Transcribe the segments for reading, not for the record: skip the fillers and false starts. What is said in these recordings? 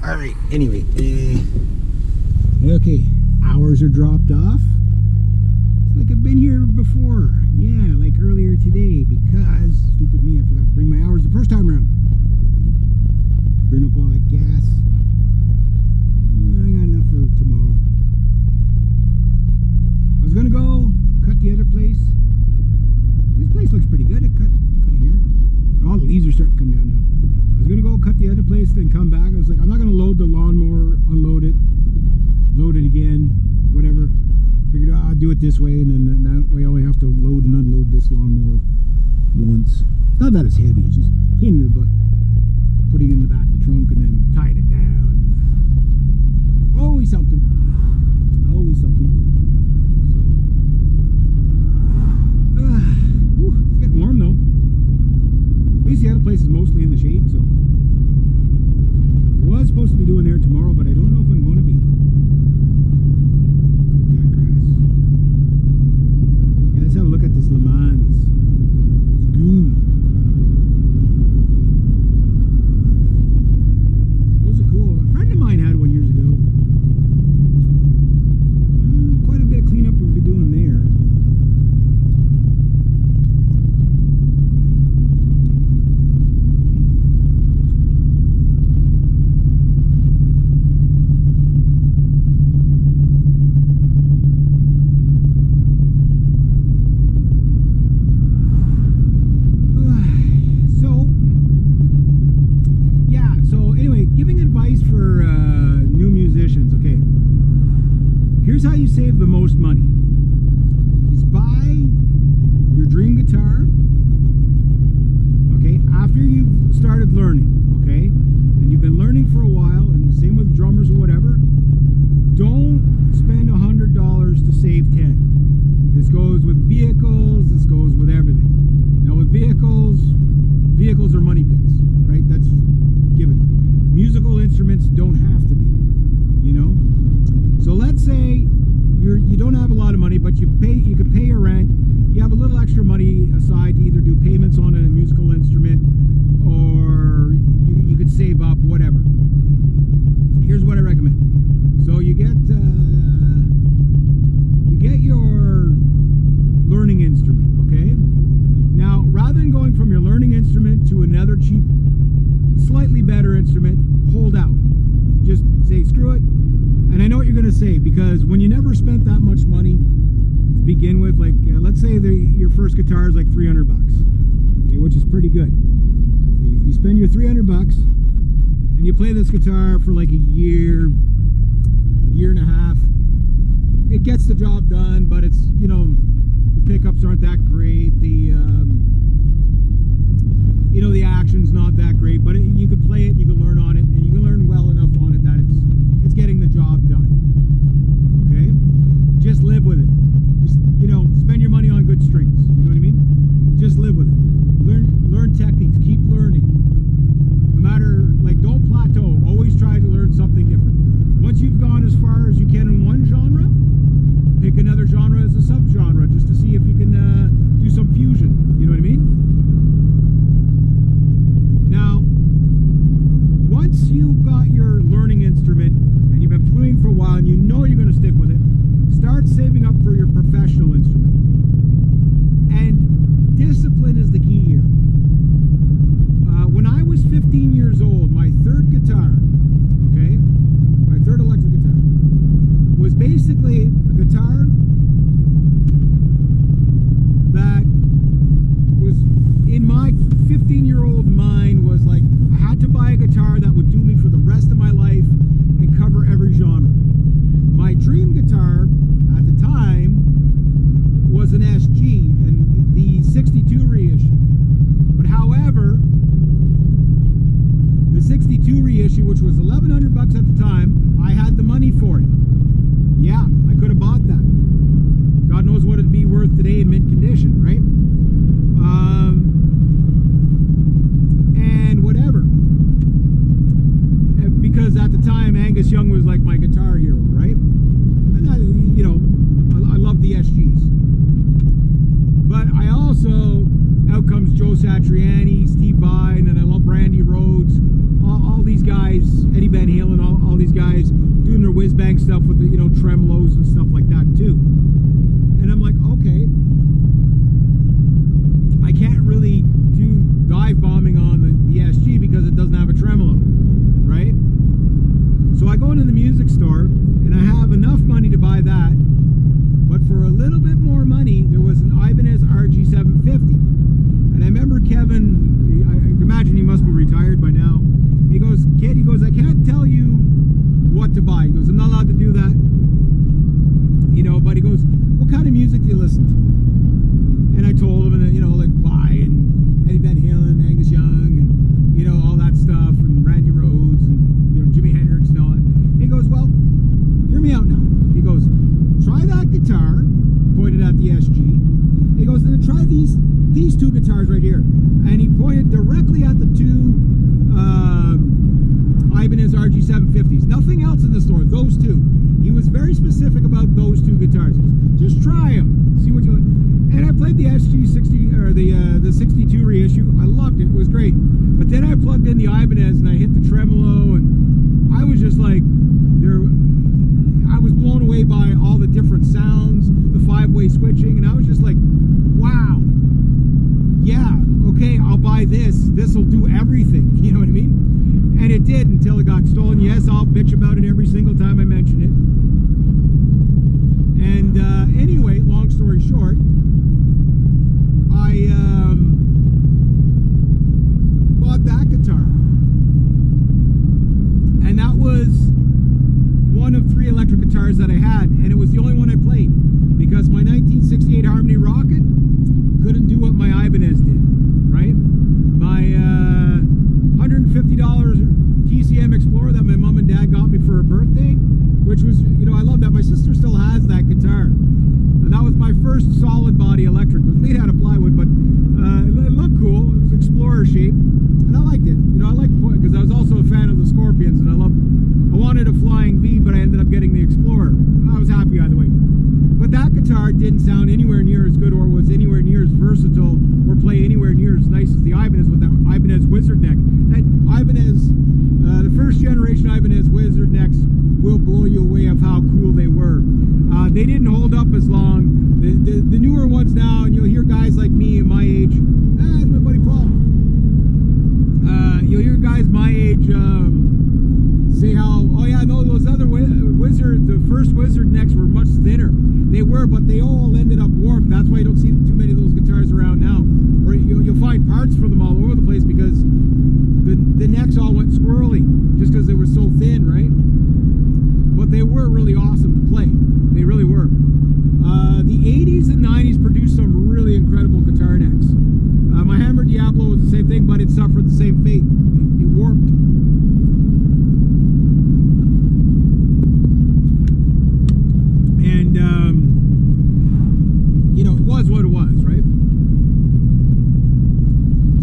All right. Anyway, okay. Hours are dropped off. It's like I've been here before. Yeah, like earlier today, because stupid me, I forgot to bring my hours the first time around. Burn up all that gas. I got enough for tomorrow. I was gonna go cut the other place. This place looks pretty good. I cut it here. All the leaves are starting to come down now. I was gonna go cut the other place, then come back. I was like, I'm not gonna load the lawnmower, unload it, load it again, whatever. Figured I'll do it this way, and then that way I only have to load and unload this lawnmower once. Not that it's heavy, it's just a pain in the butt. Putting it in the back of the trunk and then tied it down. Always something. Always something. So, it's getting warm though. At least the other place is mostly in the shade, so. Was supposed to be doing there tomorrow, but I don't know if I'm going to be. Cut that grass. Yeah, let's have a look at this Le Mans. It's green. Those are cool. A friend of mine had one years ago. Quite a bit of cleanup we'll be doing there. Here's how you save the most money. Is buy your dream guitar, okay, after you've started learning, okay, and you've been learning for a while, and same with drummers or whatever. Don't spend $100 to save 10. This goes with vehicles, this goes with everything. Now with vehicles are money pits, right? That's given. Musical instruments don't have to be, you know? So let's say you don't have a lot of money, but you can pay your rent. You have a little extra money aside to either do payments on a musical instrument, or you could save up, whatever. Here's what I recommend. So you get your learning instrument, okay? Now, rather than going from your learning instrument to another cheap, slightly better instrument, hold out. Just say, screw it. And I know what you're going to say, because when you never spent that much money to begin with, like let's say your first guitar is like $300, okay, which is pretty good. You spend your $300 and you play this guitar for like a year and a half. It gets the job done, but it's, you know, the pickups aren't that great. The you know, the action's not that great, but you can play it, you can learn on it, and you can learn well enough on it that it's getting the job done. Okay? Just live with it. Just, you know, spend your money on good strings. You know what I mean? Just live with it. Learn techniques. Keep learning. No matter, like, don't plateau. Always try to learn something different. Once you've gone as far as you can in one genre, pick another genre as a subgenre, just to see if you can do some fusion. You know what I mean? Now, once you've got your learning instrument and you've been playing for a while and you know you're going to stick with it, start saving up for your professional instrument. And discipline is the key here. When I was 15 years old, my third guitar, okay, my third electric guitar, was basically a guitar that was, in my 15-year-old mind, was like, I had to buy a guitar that would do me for the rest of my life and cover every genre. My dream guitar at the time was an SG, and the 62 reissue. But however, the 62 reissue, which was $1,100 at the time, I had the money for it. Yeah, I could have bought that. God knows what it'd be worth today in mint condition, right? And whatever. Because at the time, Angus Young was like my guitar hero, right? And I, you know, I love the SGs. But I also, out comes Joe Satriani, Steve Vai, and I love Randy Rhoads, all these guys, Eddie Van Halen, stuff with the, you know, tremolos and stuff like that too. And I'm like, okay, I can't really do dive bombing on the SG because it doesn't have a tremolo, right? So I go into the music store and I have enough money to buy that, but for a little bit more money, there was an Ibanez RG750. And I remember Kevin, I imagine he must be retired by now. He goes, kid, he goes, I can't tell you what to buy. He goes, I'm not allowed to do that. You know, but he goes, what kind of music do you listen to? And I told him, and you know, like Bye and Eddie Van Halen, Angus Young, and you know, all that stuff, and Randy Rhoads, and you know, Jimi Hendrix and all that. He goes, well, hear me out now. He goes, try that guitar, pointed at the SG. He goes, then try these two guitars right here. And he pointed directly at the two Ibanez RG750s. Nothing else in the store, those two. He was very specific about those two guitars. He goes, just try them, see what you like. And I played the SG60 or the 62 reissue. I loved it. It was great. But then I plugged in the Ibanez and I hit the tremolo, and I was just like, I was blown away by all the different sounds, the 5-way switching, and I was just like, wow, yeah, okay, I'll buy this. This will do everything. You know what I mean? And it did until it got stolen. Yes, I'll bitch about it every single time I mention it. And anyway, long story short, I bought that guitar, and that was one of 3 electric guitars that I had, and it was the only one I played because my 1968 Harmony Rocket couldn't do what my Ibanez did, right? My $150 TCM Explorer that my mom and dad got me for her birthday, which was, you know, I love that. My sister still has that guitar. And that was my first solid body electric. It was made out of plywood, but it looked cool. It was Explorer shape, and I liked it. You know, I liked it because I was also a fan of the Scorpions, and I wanted a Flying V, but I ended up getting the Explorer. I was happy either way. But that guitar didn't sound anywhere near as good or was anywhere near as versatile or play anywhere near as nice as the Ibanez with that Ibanez Wizard neck. That Ibanez, the first generation Ibanez Wizard necks will blow you away of how cool they were. They didn't hold up as long. The newer ones now, and you'll hear guys like me and my age, it's my buddy Paul. You'll hear guys my age say how, oh yeah, no, those other Wizard, the first Wizard necks were much thinner. They were, but they all ended up warped. That's why you don't see too many of those guitars around now. Or you'll find parts for them all over the place because the necks all went squirrely just because they were so thin, right? But they were really awesome to play. They really were. The 80s and 90s produced some really incredible guitar necks. My Hammer Diablo was the same thing, but it suffered the same fate. It warped. And, you know, it was what it was, right?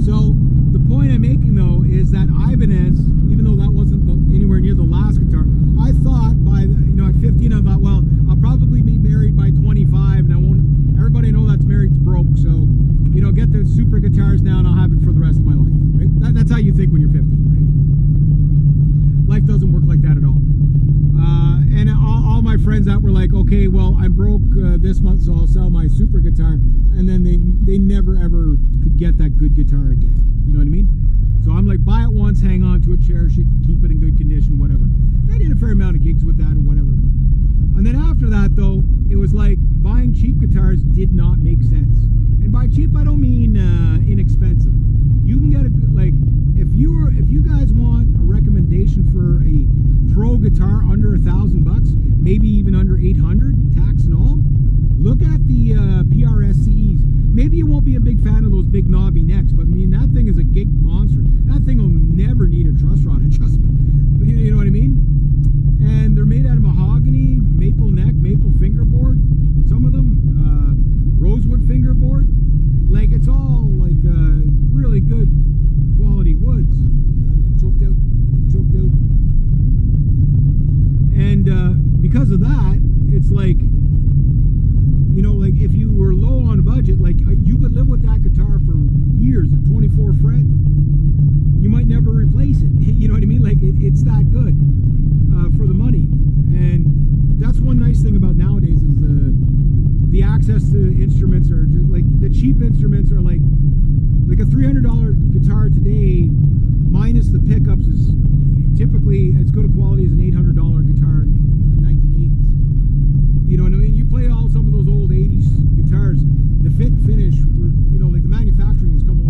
So, the point I'm making, though, is that Ibanez, even though that wasn't anywhere near the last guitar, I thought by, at 15, I thought, well, I'll probably be married by 25, and I won't, everybody know that's married's broke, so, get the super guitars now, and I'll have it for the rest of my life, right? That's how you think when you're 15, right? Life doesn't work like that at all. And all my friends that were like, okay, well, I'm broke this month, so I'll sell my super guitar, and then they never ever could get that good guitar again. You know what I mean? So I'm like, buy it once, hang on to it, cherish it, keep it in good condition, whatever. I did a fair amount of gigs with that or whatever. And then after that, though, it was like buying cheap guitars did not make sense. And by cheap, I don't mean inexpensive. You can get if you guys want a recommendation for a pro guitar under $1,000 bucks, maybe even under 800, tax and all, look at the PRSCEs. Maybe you won't be a big fan of those big knobby necks, but I mean, that thing is a gig monster. That thing will never need a truss rod adjustment. You know what I mean? And they're made out of mahogany, maple neck, maple fingerboard. Some of them, rosewood fingerboard. Like, it's all like really good quality woods. Choked out. And because of that, it's like, like if you were low on a budget, like you could live with that guitar for years at 24 fret. You might never replace it. You know what I mean? Like it's that good for the money. And instruments are just like the cheap instruments are like a $300 guitar today